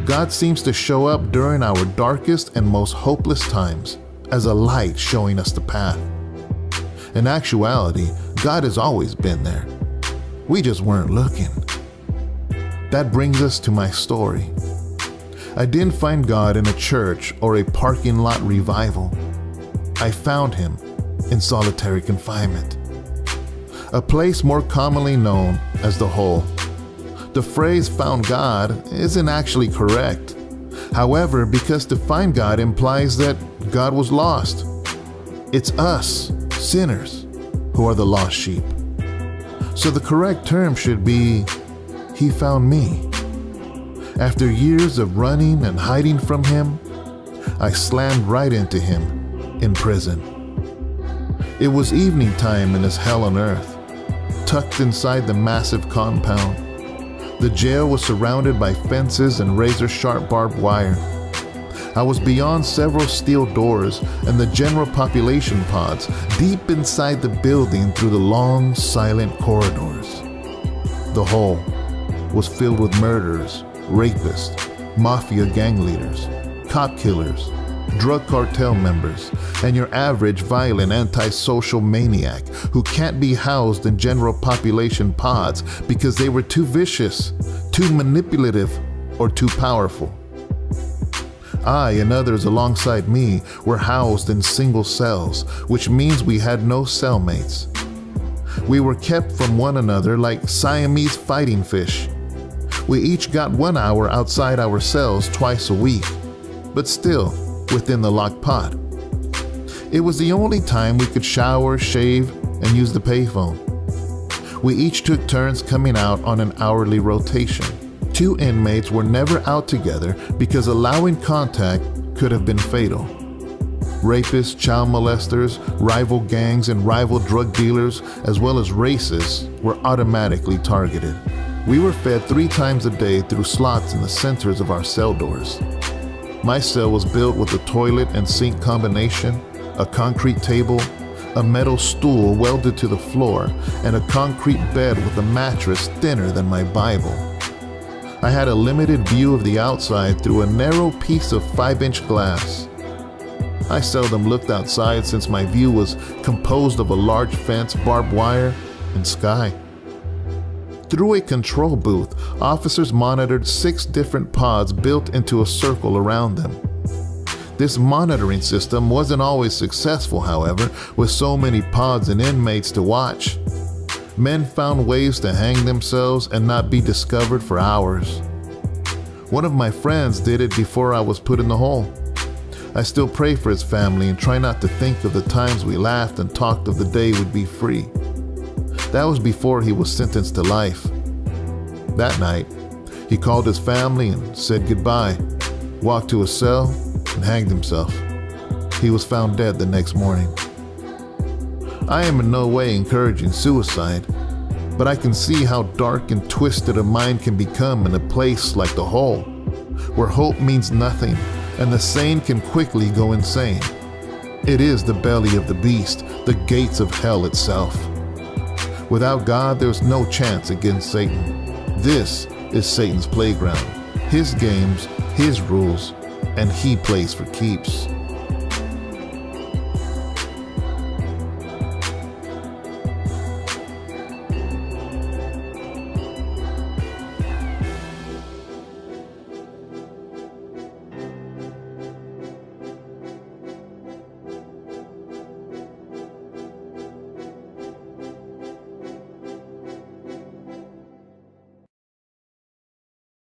God seems to show up during our darkest and most hopeless times as a light showing us the path. In actuality, God has always been there. We just weren't looking. That brings us to my story. I didn't find God in a church or a parking lot revival. I found him in solitary confinement, a place more commonly known as the hole. The phrase "found God" isn't actually correct. However, because to find God implies that God was lost. It's us, sinners, who are the lost sheep. So the correct term should be, He found me. After years of running and hiding from him, I slammed right into him in prison. It was evening time in his hell on earth, tucked inside the massive compound. The jail was surrounded by fences and razor-sharp barbed wire. I was beyond several steel doors and the general population pods, deep inside the building through the long, silent corridors. The hole was filled with murderers, rapists, mafia gang leaders, cop killers, drug cartel members, and your average violent antisocial maniac who can't be housed in general population pods because they were too vicious, too manipulative, or too powerful. I and others alongside me were housed in single cells, which means we had no cellmates. We were kept from one another like Siamese fighting fish. We each got 1 hour outside our cells twice a week, but still within the locked pod. It was the only time we could shower, shave, and use the payphone. We each took turns coming out on an hourly rotation. 2 inmates were never out together because allowing contact could have been fatal. Rapists, child molesters, rival gangs, and rival drug dealers, as well as racists, were automatically targeted. We were fed 3 times a day through slots in the centers of our cell doors. My cell was built with a toilet and sink combination, a concrete table, a metal stool welded to the floor, and a concrete bed with a mattress thinner than my Bible. I had a limited view of the outside through a narrow piece of 5-inch glass. I seldom looked outside since my view was composed of a large fence, barbed wire, and sky. Through a control booth, officers monitored 6 different pods built into a circle around them. This monitoring system wasn't always successful, however, with so many pods and inmates to watch. Men found ways to hang themselves and not be discovered for hours. One of my friends did it before I was put in the hole. I still pray for his family and try not to think of the times we laughed and talked of the day we'd be free. That was before he was sentenced to life. That night, he called his family and said goodbye, walked to his cell, and hanged himself. He was found dead the next morning. I am in no way encouraging suicide, but I can see how dark and twisted a mind can become in a place like the hole, where hope means nothing and the sane can quickly go insane. It is the belly of the beast, the gates of hell itself. Without God, there's no chance against Satan. This is Satan's playground, his games, his rules, and he plays for keeps.